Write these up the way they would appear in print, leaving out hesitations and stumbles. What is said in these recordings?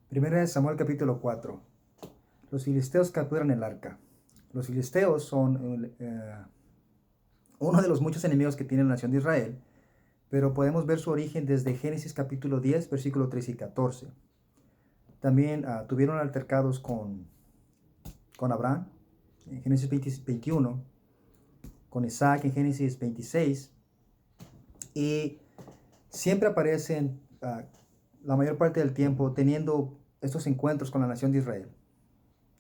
Primera de Samuel capítulo 4. Los filisteos capturan el arca. Los filisteos son uno de los muchos enemigos que tiene la nación de Israel, pero podemos ver su origen desde Génesis capítulo 10, versículo 3 y 14. También tuvieron altercados con Abraham en Génesis 21, con Isaac en Génesis 26, y siempre aparecen la mayor parte del tiempo teniendo estos encuentros con la nación de Israel.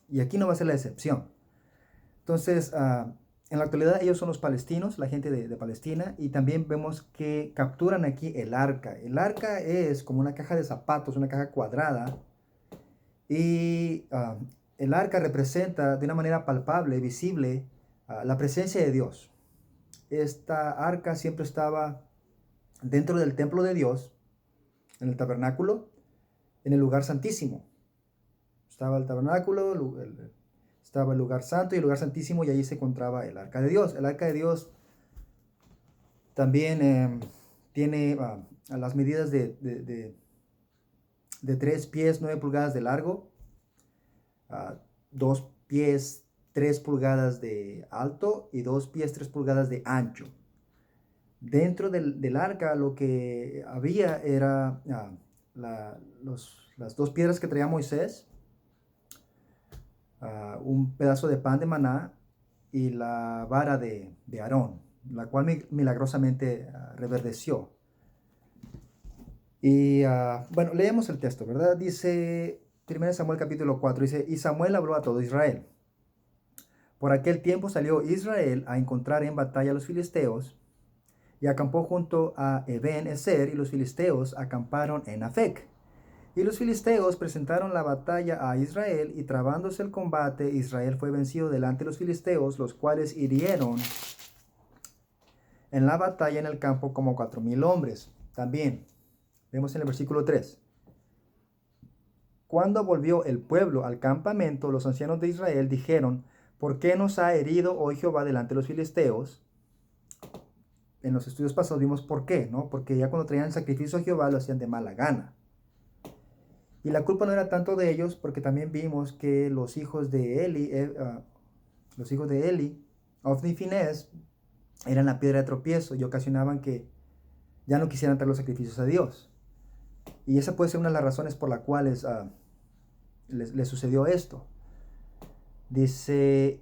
Y aquí no va a ser la excepción. Entonces, en la actualidad ellos son los palestinos, la gente de Palestina, y también vemos que capturan aquí el arca. El arca es como una caja de zapatos, una caja cuadrada, y el arca representa de una manera palpable, visible, la presencia de Dios. Esta arca siempre estaba dentro del templo de Dios, en el tabernáculo, en el lugar santísimo. Estaba el tabernáculo, estaba el lugar santo y el lugar santísimo, y allí se encontraba el arca de Dios. El arca de Dios también tiene las medidas de 3 pies 9 pulgadas de largo, 2 pies 3 pulgadas de alto y 2 pies 3 pulgadas de ancho. Dentro del arca lo que había era las 2 piedras que traía Moisés, un pedazo de pan de maná y la vara de Aarón, la cual milagrosamente reverdeció. Y bueno, leemos el texto, ¿verdad? Dice 1 Samuel capítulo 4, dice, y Samuel habló a todo Israel. Por aquel tiempo salió Israel a encontrar en batalla a los filisteos, y acampó junto a Eben-ezer, y los filisteos acamparon en Afec. Y los filisteos presentaron la batalla a Israel, y trabándose el combate, Israel fue vencido delante de los filisteos, los cuales hirieron en la batalla en el campo como 4,000 hombres. También vemos en el versículo 3. Cuando volvió el pueblo al campamento, los ancianos de Israel dijeron, ¿por qué nos ha herido hoy Jehová delante de los filisteos? En los estudios pasados vimos por qué, ¿no? Porque ya cuando traían sacrificio a Jehová lo hacían de mala gana. Y la culpa no era tanto de ellos, porque también vimos que los hijos de Eli, Ofni y Finés, eran la piedra de tropiezo y ocasionaban que ya no quisieran traer los sacrificios a Dios. Y esa puede ser una de las razones por las cuales les sucedió esto. Dice,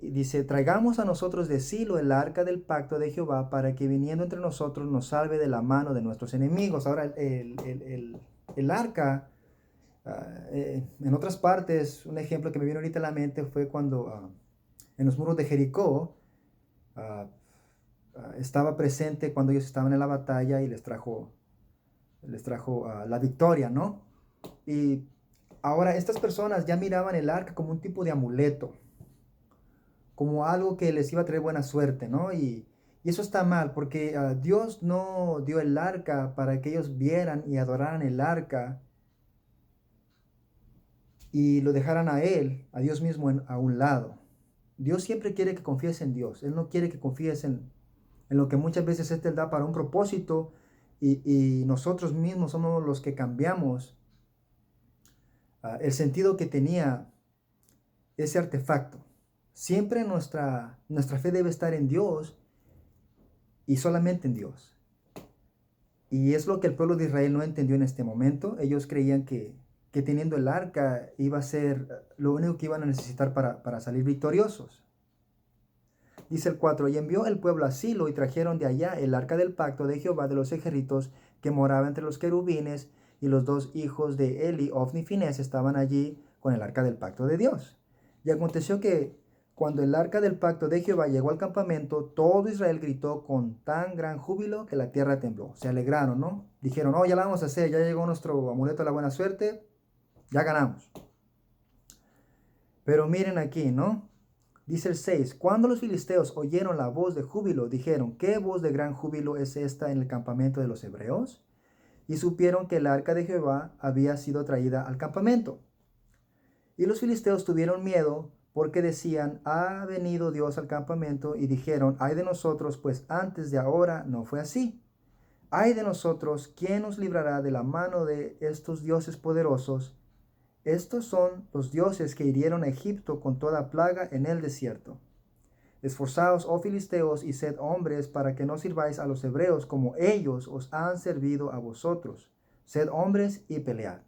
traigamos a nosotros de Silo el arca del pacto de Jehová, para que viniendo entre nosotros nos salve de la mano de nuestros enemigos. Ahora, el arca, en otras partes, un ejemplo que me vino ahorita a la mente fue cuando en los muros de Jericó estaba presente cuando ellos estaban en la batalla y les trajo la victoria, ¿no? Y ahora estas personas ya miraban el arca como un tipo de amuleto, como algo que les iba a traer buena suerte, ¿no? Y eso está mal, porque Dios no dio el arca para que ellos vieran y adoraran el arca y lo dejaran a Él, a Dios mismo, a un lado. Dios siempre quiere que confíes en Dios. Él no quiere que confíes en lo que muchas veces Él te da para un propósito, y nosotros mismos somos los que cambiamos el sentido que tenía ese artefacto. Siempre nuestra fe debe estar en Dios y solamente en Dios. Y es lo que el pueblo de Israel no entendió en este momento. Ellos creían que teniendo el arca iba a ser lo único que iban a necesitar para salir victoriosos. Dice el 4, y envió el pueblo a Silo, y trajeron de allá el arca del pacto de Jehová de los ejércitos, que moraba entre los querubines, y los 2 hijos de Eli, Ofni y Finés, estaban allí con el arca del pacto de Dios. Y aconteció que cuando el arca del pacto de Jehová llegó al campamento, todo Israel gritó con tan gran júbilo que la tierra tembló. Se alegraron, ¿no? Dijeron, oh, ya la vamos a hacer, ya llegó nuestro amuleto de la buena suerte, ya ganamos. Pero miren aquí, ¿no? Dice el 6, cuando los filisteos oyeron la voz de júbilo, dijeron, ¿qué voz de gran júbilo es esta en el campamento de los hebreos? Y supieron que el arca de Jehová había sido traída al campamento. Y los filisteos tuvieron miedo, porque decían, ha venido Dios al campamento, y dijeron, ay de nosotros, pues antes de ahora no fue así. Ay de nosotros, ¿quién nos librará de la mano de estos dioses poderosos? Estos son los dioses que hirieron a Egipto con toda plaga en el desierto. Esforzaos, oh filisteos, y sed hombres, para que no sirváis a los hebreos como ellos os han servido a vosotros. Sed hombres y pelead.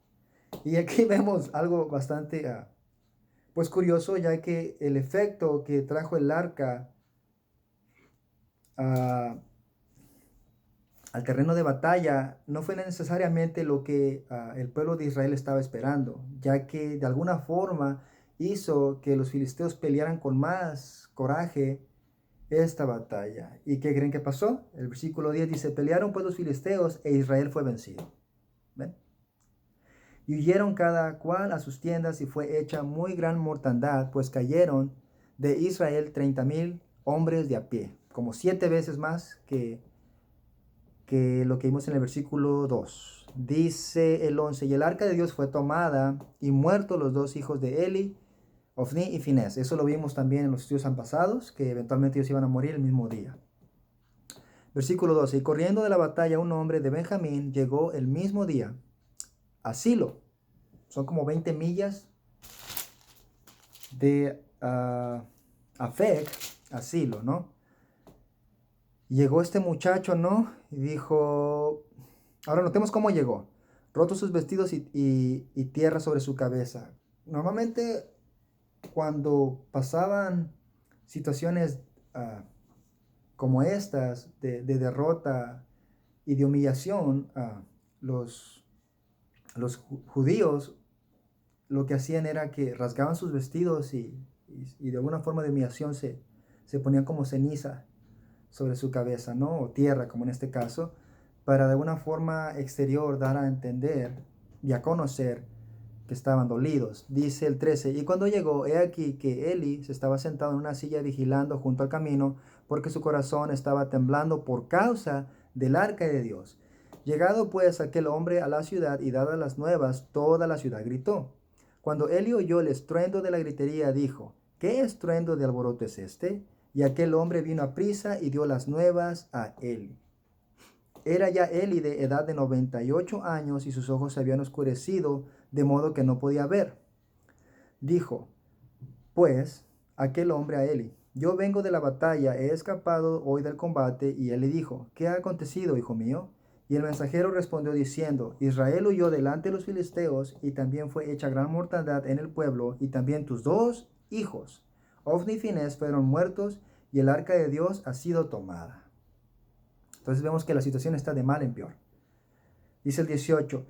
Y aquí vemos algo bastante pues curioso, ya que el efecto que trajo el arca al terreno de batalla no fue necesariamente lo que el pueblo de Israel estaba esperando, ya que de alguna forma hizo que los filisteos pelearan con más coraje esta batalla. ¿Y qué creen que pasó? El versículo 10 dice, pelearon pues los filisteos e Israel fue vencido. ¿Ven? Y huyeron cada cual a sus tiendas y fue hecha muy gran mortandad, pues cayeron de Israel 30,000 hombres de a pie, como 7 veces más que lo que vimos en el versículo 2. Dice el 11, y el arca de Dios fue tomada y muertos los dos hijos de Eli, Ofni y Finés. Eso lo vimos también en los estudios pasados, que eventualmente ellos iban a morir el mismo día. Versículo 12, y corriendo de la batalla un hombre de Benjamín llegó el mismo día a Silo. Son como 20 millas de Afec a Silo, ¿no? Llegó este muchacho, ¿no? Y dijo, ahora notemos cómo llegó. Roto sus vestidos y tierra sobre su cabeza. Normalmente cuando pasaban situaciones como estas de derrota y de humillación, los judíos lo que hacían era que rasgaban sus vestidos y de alguna forma de humillación se ponían como ceniza sobre su cabeza, ¿no? O tierra, como en este caso, para de alguna forma exterior dar a entender y a conocer que estaban dolidos. Dice el 13, y cuando llegó, he aquí que Eli se estaba sentado en una silla vigilando junto al camino, porque su corazón estaba temblando por causa del arca de Dios. Llegado pues aquel hombre a la ciudad y dadas las nuevas, toda la ciudad gritó. Cuando Eli oyó el estruendo de la gritería, dijo, ¿qué estruendo de alboroto es este? Y aquel hombre vino a prisa y dio las nuevas a Eli. Era ya Eli de edad de 98 años y sus ojos se habían oscurecido, de modo que no podía ver. Dijo, pues, aquel hombre a Eli, yo vengo de la batalla, he escapado hoy del combate, y él le dijo, ¿qué ha acontecido, hijo mío? Y el mensajero respondió diciendo, Israel huyó delante de los filisteos, y también fue hecha gran mortandad en el pueblo, y también tus dos hijos, Ofni y Finés, fueron muertos, y el arca de Dios ha sido tomada. Entonces vemos que la situación está de mal en peor. Dice el 18,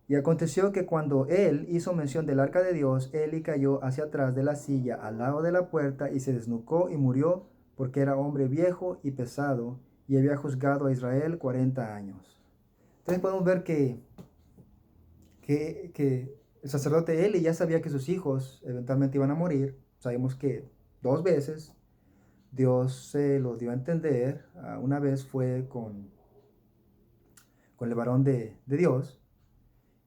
y aconteció que cuando él hizo mención del arca de Dios, Eli cayó hacia atrás de la silla al lado de la puerta y se desnucó y murió porque era hombre viejo y pesado y había juzgado a Israel 40 años. Entonces podemos ver que el sacerdote Eli ya sabía que sus hijos eventualmente iban a morir. Sabemos que 2 veces Dios se lo dio a entender. Una vez fue con el varón de Dios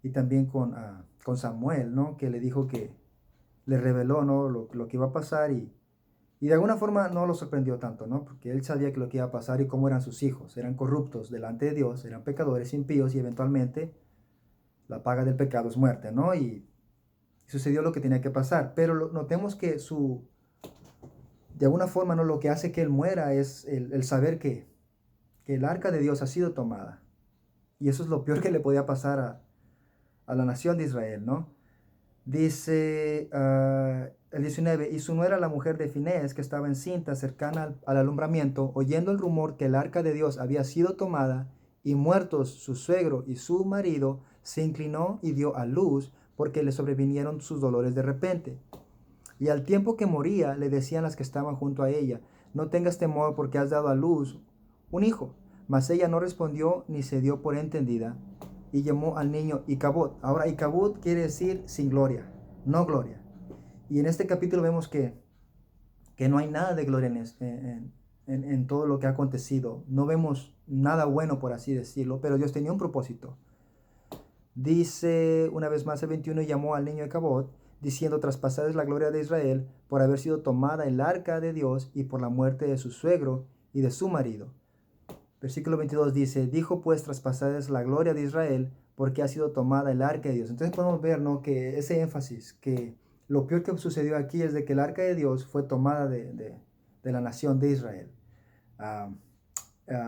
y también con Samuel, ¿no? Que le dijo que le reveló, ¿no? lo que iba a pasar y de alguna forma no lo sorprendió tanto, ¿no? Porque él sabía que lo que iba a pasar y cómo eran sus hijos. Eran corruptos delante de Dios, eran pecadores impíos y eventualmente la paga del pecado es muerte, ¿no? Y sucedió lo que tenía que pasar. Pero notemos que de alguna forma, ¿no? Lo que hace que él muera es el saber que el arca de Dios ha sido tomada. Y eso es lo peor que le podía pasar a la nación de Israel, ¿no? Dice el 19, y su nuera, la mujer de Finés, que estaba encinta cercana al alumbramiento, oyendo el rumor que el arca de Dios había sido tomada y muertos su suegro y su marido, se inclinó y dio a luz porque le sobrevinieron sus dolores de repente. Y al tiempo que moría, le decían las que estaban junto a ella, no tengas temor porque has dado a luz un hijo. Mas ella no respondió ni se dio por entendida y llamó al niño Icabod. Ahora Icabod quiere decir sin gloria, no gloria. Y en este capítulo vemos que no hay nada de gloria en todo lo que ha acontecido. No vemos nada bueno, por así decirlo, pero Dios tenía un propósito. Dice una vez más el 21, y llamó al niño Icabod, diciendo, traspasada es la gloria de Israel por haber sido tomada el arca de Dios y por la muerte de su suegro y de su marido. Versículo 22 dice, dijo pues, traspasada es la gloria de Israel porque ha sido tomada el arca de Dios. Entonces podemos ver, ¿no?, que ese énfasis, que lo peor que sucedió aquí es de que el arca de Dios fue tomada de la nación de Israel. Ah,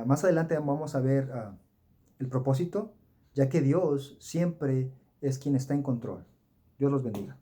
más adelante vamos a ver el propósito, ya que Dios siempre es quien está en control. Dios los bendiga.